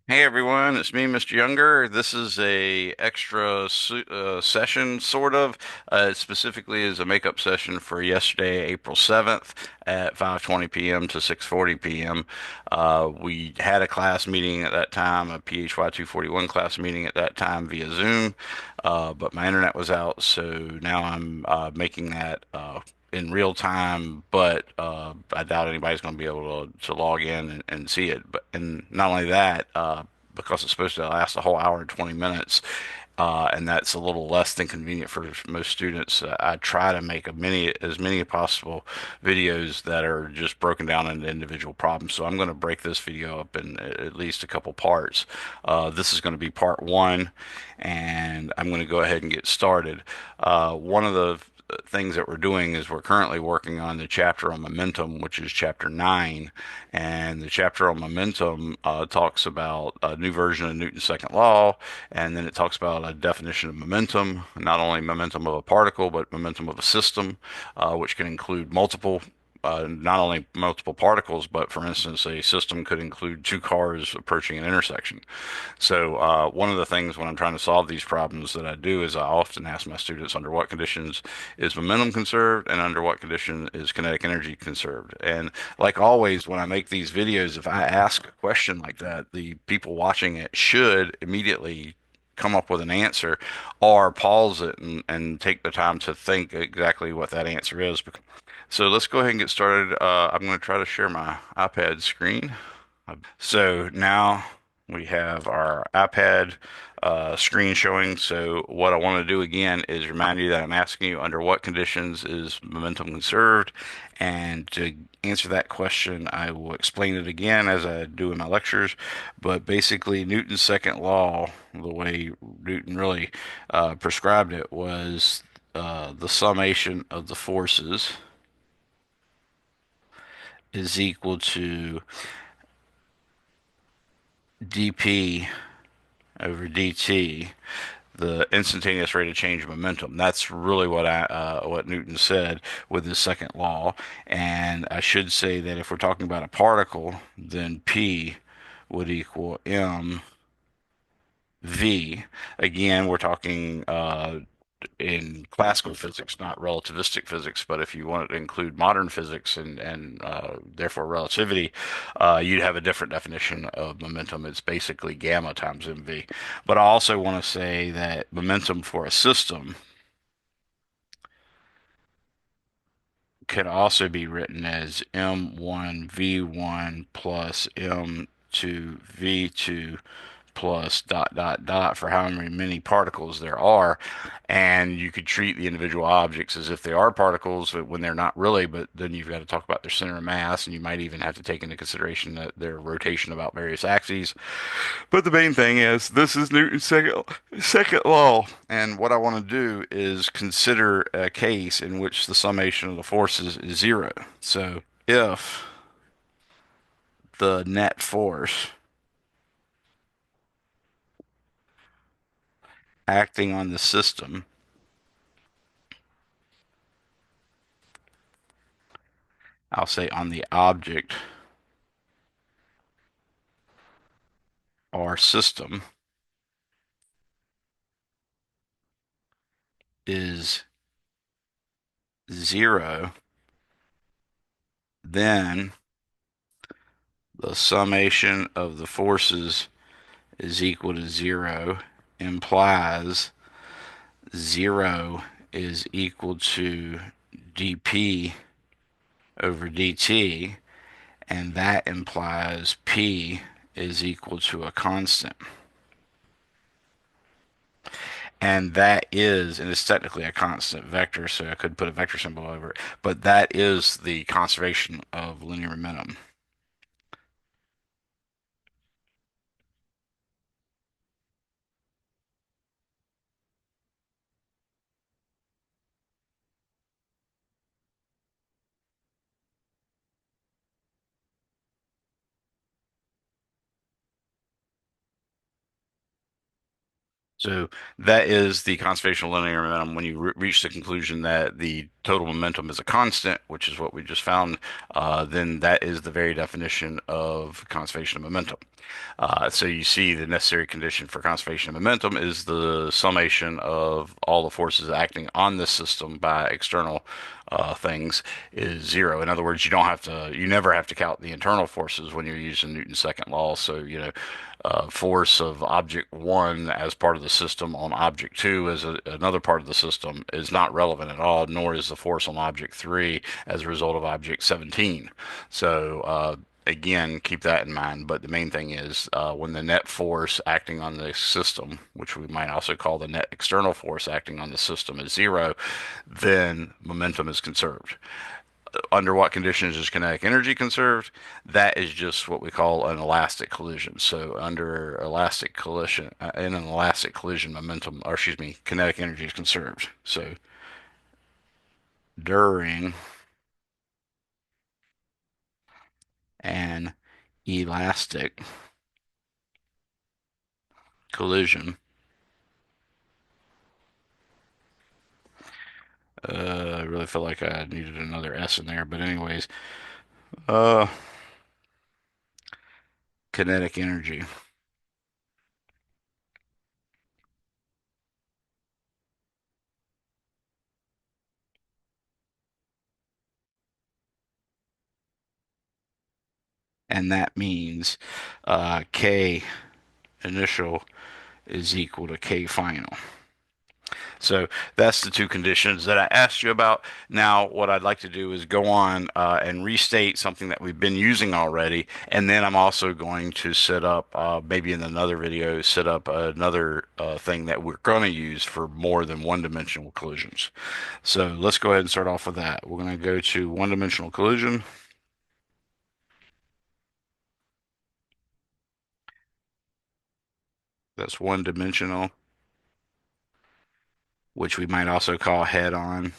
Hey everyone, it's me, Mr. Younger. This is a extra session, sort of. It specifically is a makeup session for yesterday, April 7th at 5:20 p.m. to 6:40 p.m. We had a class meeting at that time, a PHY 241 class meeting at that time via Zoom, but my internet was out, so now I'm making that in real time, but I doubt anybody's going to be able to log in and see it. But and not only that, because it's supposed to last a whole hour and 20 minutes, and that's a little less than convenient for most students. I try to make as many possible videos that are just broken down into individual problems. So I'm going to break this video up in at least a couple parts. This is going to be part one, and I'm going to go ahead and get started. One of the things that we're doing is we're currently working on the chapter on momentum, which is chapter 9. And the chapter on momentum talks about a new version of Newton's second law, and then it talks about a definition of momentum, not only momentum of a particle, but momentum of a system, which can include not only multiple particles, but for instance, a system could include two cars approaching an intersection. So, one of the things when I'm trying to solve these problems that I do is I often ask my students under what conditions is momentum conserved and under what condition is kinetic energy conserved. And like always, when I make these videos, if I ask a question like that, the people watching it should immediately come up with an answer or pause it and take the time to think exactly what that answer is. So let's go ahead and get started. I'm going to try to share my iPad screen. So now we have our iPad screen showing. So what I want to do again is remind you that I'm asking you under what conditions is momentum conserved. And to answer that question, I will explain it again as I do in my lectures. But basically, Newton's second law, the way Newton really prescribed it, was the summation of the forces is equal to dp over dt, the instantaneous rate of change of momentum. That's really what Newton said with his second law. And I should say that if we're talking about a particle, then P would equal mv. Again, we're talking in classical physics, not relativistic physics. But if you want to include modern physics and therefore relativity, you'd have a different definition of momentum. It's basically gamma times mv. But I also want to say that momentum for a system could also be written as m1 v1 plus m2 v2 plus dot dot dot for however many particles there are. And you could treat the individual objects as if they are particles when they're not really, but then you've got to talk about their center of mass, and you might even have to take into consideration that their rotation about various axes. But the main thing is this is Newton's second law. And what I want to do is consider a case in which the summation of the forces is zero. So if the net force acting on the system, I'll say on the object or system, is zero, then the summation of the forces is equal to zero, implies zero is equal to dp over dt, and that implies p is equal to a constant. And that is, and it's technically a constant vector, so I could put a vector symbol over it, but that is the conservation of linear momentum. So that is the conservation of linear momentum. When you reach the conclusion that the total momentum is a constant, which is what we just found, then that is the very definition of conservation of momentum. So you see the necessary condition for conservation of momentum is the summation of all the forces acting on this system by external things is zero. In other words, you never have to count the internal forces when you're using Newton's second law. So, force of object one as part of the system on object two as another part of the system is not relevant at all, nor is the force on object three as a result of object 17. So, again, keep that in mind. But the main thing is when the net force acting on the system, which we might also call the net external force acting on the system, is zero, then momentum is conserved. Under what conditions is kinetic energy conserved? That is just what we call an elastic collision. So under elastic collision, in an elastic collision, momentum, or excuse me, kinetic energy is conserved. So during an elastic collision, I really feel like I needed another S in there, but anyways, uh, kinetic energy, and that means K initial is equal to K final. So that's the two conditions that I asked you about. Now, what I'd like to do is go on and restate something that we've been using already, and then I'm also going to set up, maybe in another video, set up another thing that we're going to use for more than one-dimensional collisions. So let's go ahead and start off with that. We're going to go to one-dimensional collision. That's one-dimensional, which we might also call head-on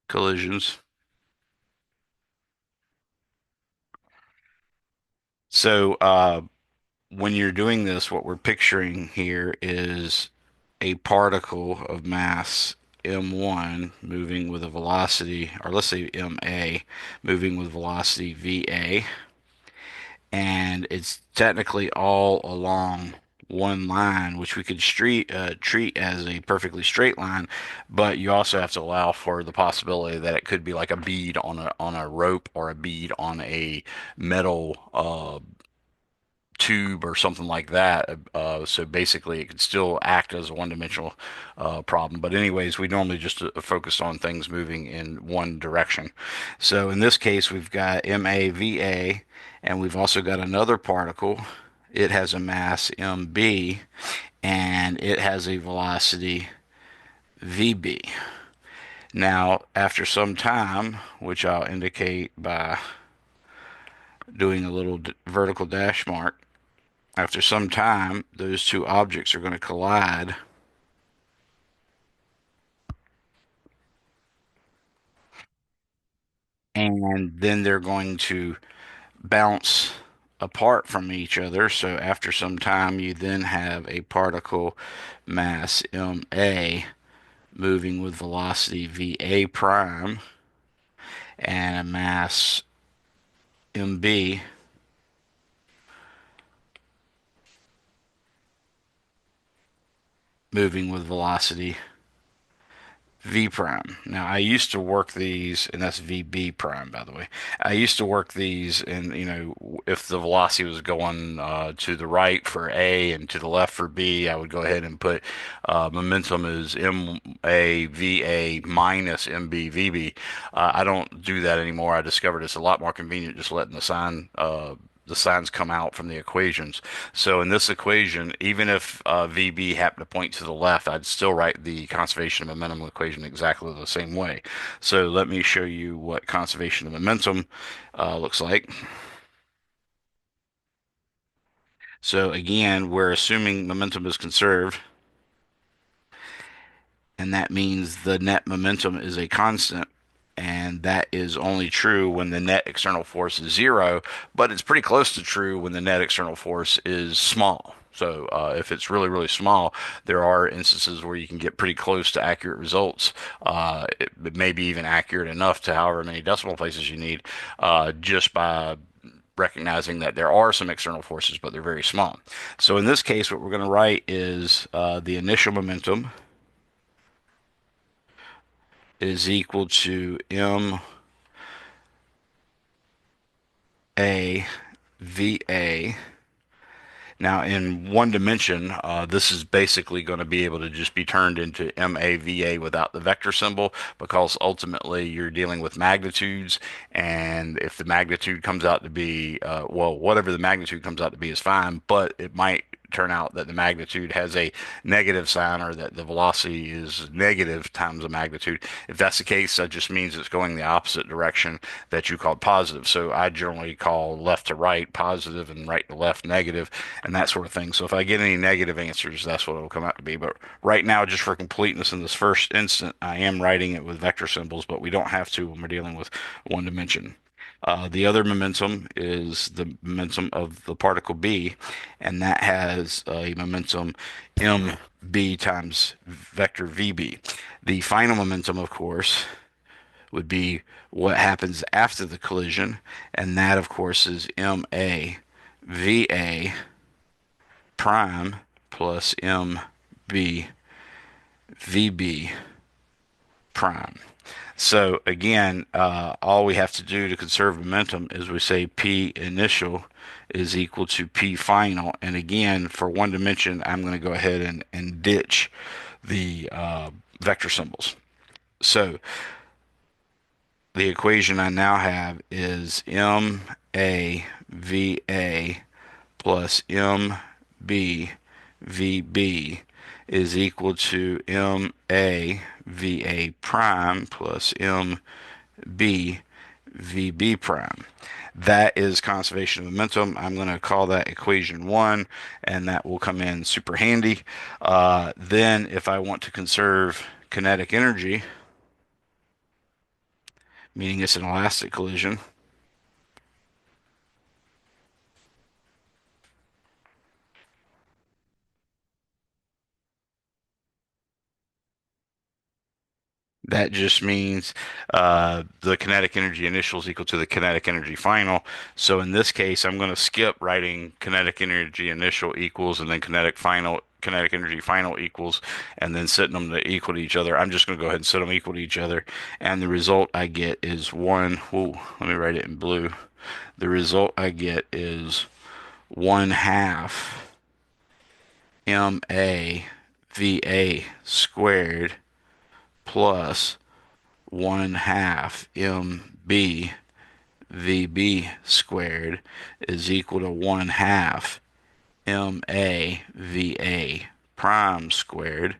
collisions. So when you're doing this, what we're picturing here is a particle of mass m1 moving with a velocity, or let's say ma, moving with velocity va, and it's technically all along one line, which we could treat as a perfectly straight line, but you also have to allow for the possibility that it could be like a bead on a rope or a bead on a metal tube or something like that. So basically, it could still act as a one-dimensional problem. But anyways, we normally just focus on things moving in one direction. So in this case, we've got MAVA, and we've also got another particle. It has a mass MB, and it has a velocity VB. Now, after some time, which I'll indicate by doing a little vertical dash mark, after some time, those two objects are going to collide, and then they're going to bounce apart from each other. So after some time, you then have a particle mass ma moving with velocity va prime and a mass mb moving with velocity V prime. Now, I used to work these, and that's VB prime, by the way. I used to work these, and if the velocity was going to the right for A and to the left for B, I would go ahead and put momentum is MAVA minus MBVB. I don't do that anymore. I discovered it's a lot more convenient just letting the signs come out from the equations. So in this equation, even if VB happened to point to the left, I'd still write the conservation of momentum equation exactly the same way. So let me show you what conservation of momentum looks like. So again, we're assuming momentum is conserved, and that means the net momentum is a constant. and that is only true when the net external force is zero, but it's pretty close to true when the net external force is small. So if it's really, really small, there are instances where you can get pretty close to accurate results. It may be even accurate enough to however many decimal places you need, just by recognizing that there are some external forces, but they're very small. So in this case, what we're going to write is the initial momentum is equal to ma va. Now, in one dimension, this is basically going to be able to just be turned into MAVA without the vector symbol, because ultimately you're dealing with magnitudes. And if the magnitude comes out to be, well, whatever the magnitude comes out to be is fine, but it might turn out that the magnitude has a negative sign, or that the velocity is negative times the magnitude. If that's the case, that just means it's going the opposite direction that you called positive. So I generally call left to right positive and right to left negative, and that sort of thing. So if I get any negative answers, that's what it'll come out to be. But right now, just for completeness in this first instant, I am writing it with vector symbols, but we don't have to when we're dealing with one dimension. The other momentum is the momentum of the particle B, and that has a momentum mb times vector vb. The final momentum, of course, would be what happens after the collision, and that, of course, is ma va prime plus mb vb prime. So again, all we have to do to conserve momentum is we say P initial is equal to P final. And again, for one dimension, I'm going to go ahead and ditch the vector symbols. So the equation I now have is MAVA plus MBVB is equal to MAVA prime plus MBVB prime. That is conservation of momentum. I'm going to call that equation one, and that will come in super handy. Then if I want to conserve kinetic energy, meaning it's an elastic collision, that just means the kinetic energy initial is equal to the kinetic energy final. So in this case, I'm going to skip writing kinetic energy initial equals and then kinetic energy final equals, and then setting them to equal to each other. I'm just going to go ahead and set them equal to each other. And the result I get is one. Whoa, let me write it in blue. The result I get is 1/2 MAVA squared plus 1/2 MBVB squared is equal to 1/2 MAVA prime squared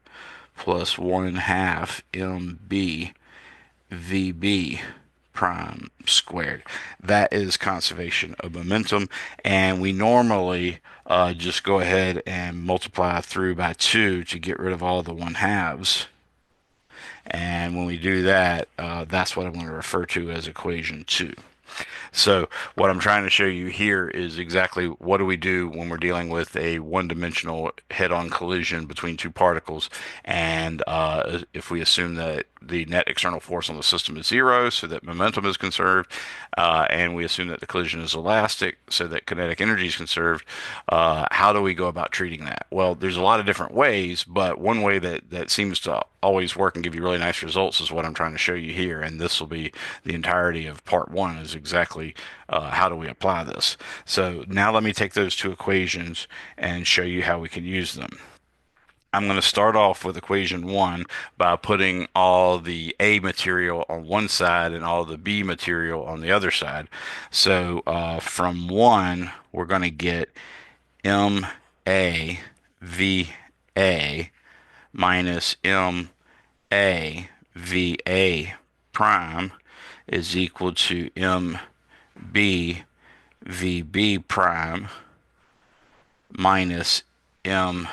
plus 1/2 MBVB prime squared. That is conservation of momentum, and we normally just go ahead and multiply through by 2 to get rid of all the 1/2s. And when we do that, that's what I'm going to refer to as equation 2. So what I'm trying to show you here is exactly what do we do when we're dealing with a one-dimensional head-on collision between two particles. And if we assume that the net external force on the system is zero, so that momentum is conserved, and we assume that the collision is elastic, so that kinetic energy is conserved, how do we go about treating that? Well, there's a lot of different ways, but one way that seems to always work and give you really nice results is what I'm trying to show you here. And this will be the entirety of part one, is exactly how do we apply this. So now let me take those two equations and show you how we can use them. I'm going to start off with equation one by putting all the A material on one side and all the B material on the other side. So from one, we're going to get MAVA minus MAVA prime is equal to MBVB prime minus MBVB.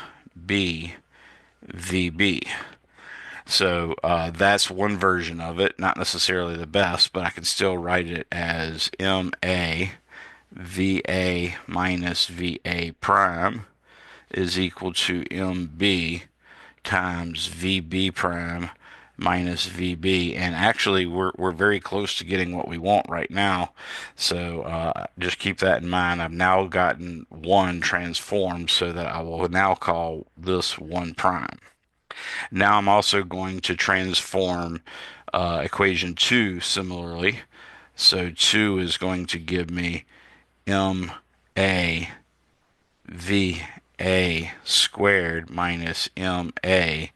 So that's one version of it, not necessarily the best, but I can still write it as MA VA minus VA prime is equal to MB times VB prime minus VB. And actually, we're very close to getting what we want right now. So just keep that in mind. I've now gotten 1 transformed so that I will now call this 1 prime. Now I'm also going to transform equation 2 similarly. So 2 is going to give me MA VA squared minus MA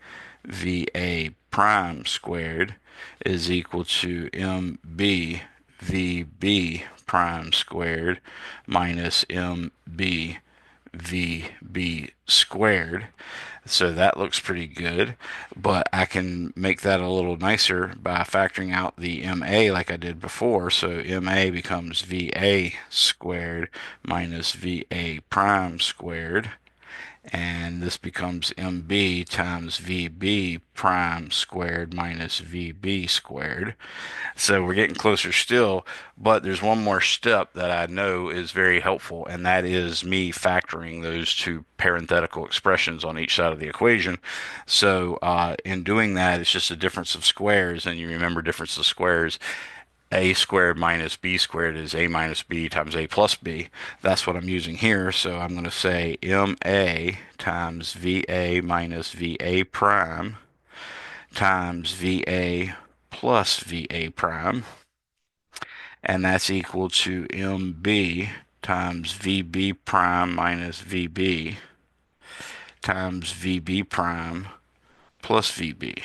VA prime squared is equal to MB VB prime squared minus MB VB squared. So that looks pretty good, but I can make that a little nicer by factoring out the MA like I did before. So MA becomes VA squared minus VA prime squared, and this becomes MB times VB prime squared minus VB squared. So we're getting closer still, but there's one more step that I know is very helpful, and that is me factoring those two parenthetical expressions on each side of the equation. So in doing that, it's just a difference of squares, and you remember difference of squares. A squared minus B squared is A minus B times A plus B. That's what I'm using here. So I'm going to say MA times VA minus VA prime times VA plus VA prime, and that's equal to MB times VB prime minus VB times VB prime plus VB.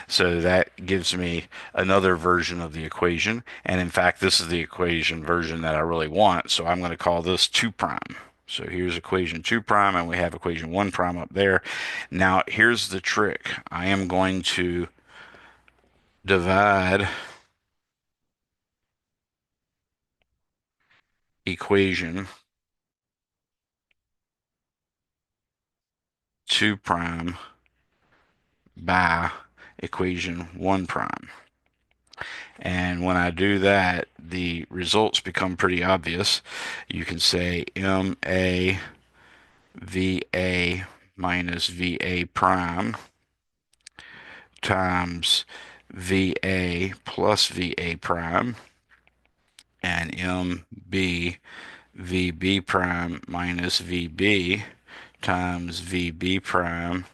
So that gives me another version of the equation. And in fact, this is the equation version that I really want. So I'm going to call this 2 prime. So here's equation 2 prime, and we have equation 1 prime up there. Now, here's the trick. I am going to divide equation 2 prime by equation 1 prime. And when I do that, the results become pretty obvious. You can say MA VA minus VA prime times VA plus VA prime, and MB VB prime minus VB times VB prime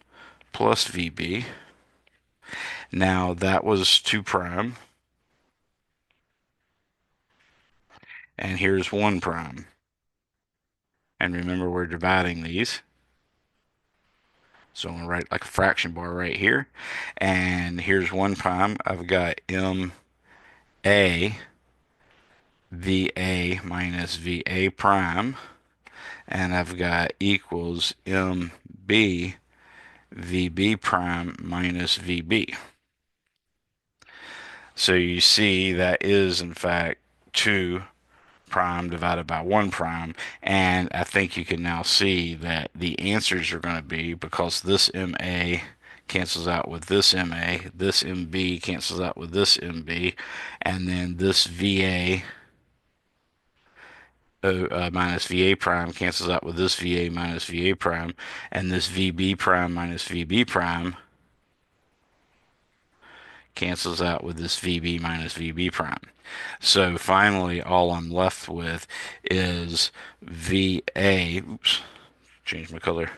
plus VB. Now that was 2 prime, and here's 1 prime. And remember, we're dividing these. So I'm going to write like a fraction bar right here. And here's 1 prime. I've got MA VA minus VA prime. And I've got equals MB VB prime minus VB. So you see that is in fact 2 prime divided by 1 prime, and I think you can now see that the answers are going to be, because this MA cancels out with this MA, this MB cancels out with this MB, and then this VA minus VA prime cancels out with this VA minus VA prime, and this VB prime minus VB prime cancels out with this VB minus VB prime. So finally, all I'm left with is VA. Oops, change my color.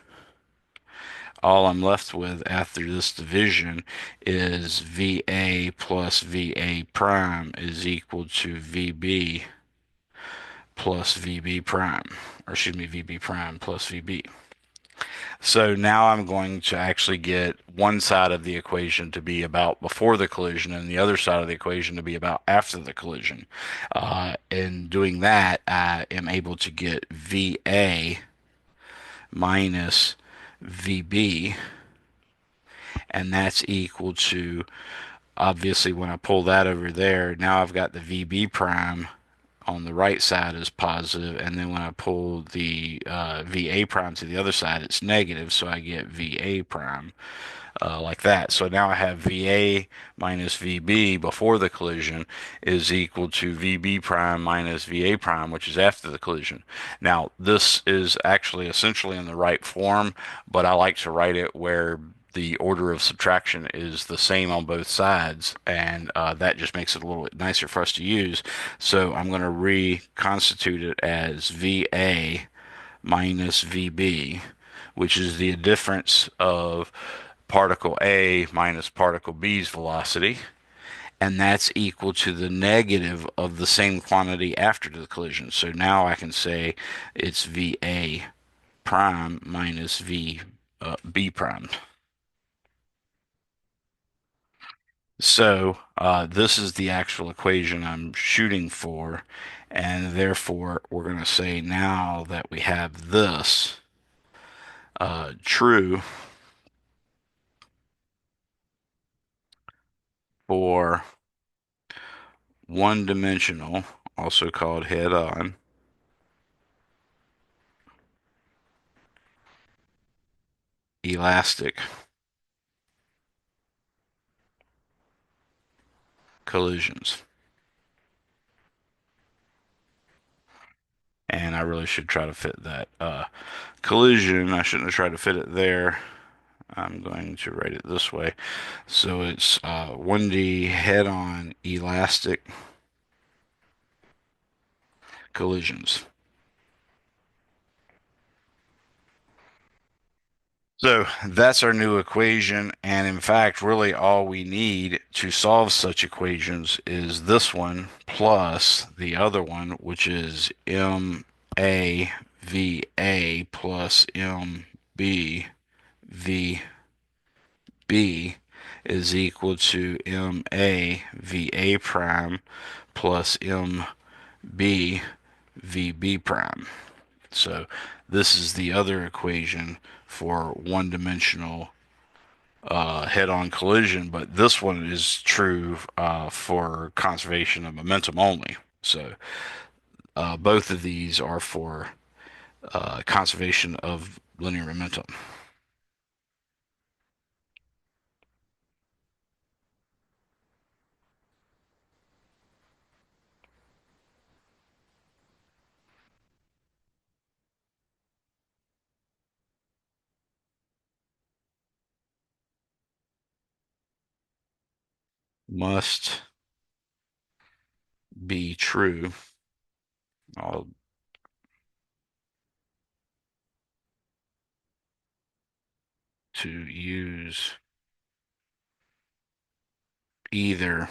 All I'm left with after this division is VA plus VA prime is equal to VB plus VB prime, or excuse me, VB prime plus VB. So now I'm going to actually get one side of the equation to be about before the collision and the other side of the equation to be about after the collision. In doing that, I am able to get VA minus VB, and that's equal to, obviously, when I pull that over there, now I've got the VB prime on the right side is positive, and then when I pull the VA prime to the other side, it's negative, so I get VA prime like that. So now I have VA minus VB before the collision is equal to VB prime minus VA prime, which is after the collision. Now, this is actually essentially in the right form, but I like to write it where the order of subtraction is the same on both sides, and that just makes it a little bit nicer for us to use. So I'm going to reconstitute it as VA minus VB, which is the difference of particle A minus particle B's velocity, and that's equal to the negative of the same quantity after the collision. So now I can say it's VA prime minus B prime. So this is the actual equation I'm shooting for, and therefore we're going to say now that we have this true for one-dimensional, also called head-on, elastic collisions. And I really should try to fit that collision. I shouldn't have tried to fit it there. I'm going to write it this way. So it's 1D head-on elastic collisions. So that's our new equation. And in fact, really all we need to solve such equations is this one plus the other one, which is MAVA plus MBVB is equal to MAVA prime plus MBVB prime. So this is the other equation for one-dimensional head-on collision, but this one is true for conservation of momentum only. So both of these are for conservation of linear momentum. Must be true. I'll to use either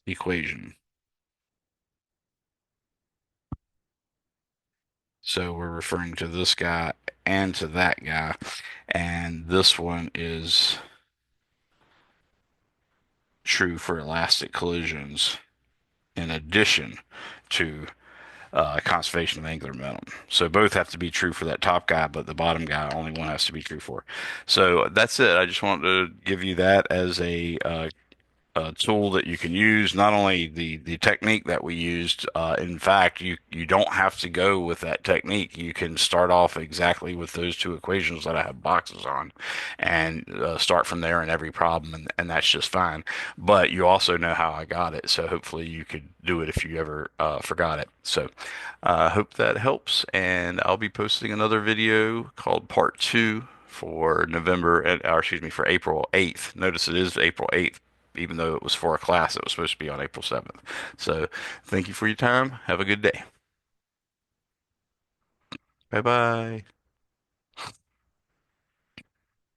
equation. So we're referring to this guy and to that guy, and this one is true for elastic collisions in addition to conservation of angular momentum. So both have to be true for that top guy, but the bottom guy only one has to be true for. So that's it. I just wanted to give you that as a tool that you can use. Not only the technique that we used, in fact, you don't have to go with that technique. You can start off exactly with those two equations that I have boxes on, and start from there in every problem, and that's just fine. But you also know how I got it, so hopefully you could do it if you ever forgot it. So I hope that helps, and I'll be posting another video called Part 2 for November, or excuse me, for April 8th. Notice it is April 8th, even though it was for a class that was supposed to be on April 7th. So thank you for your time. Have a good day. Bye bye.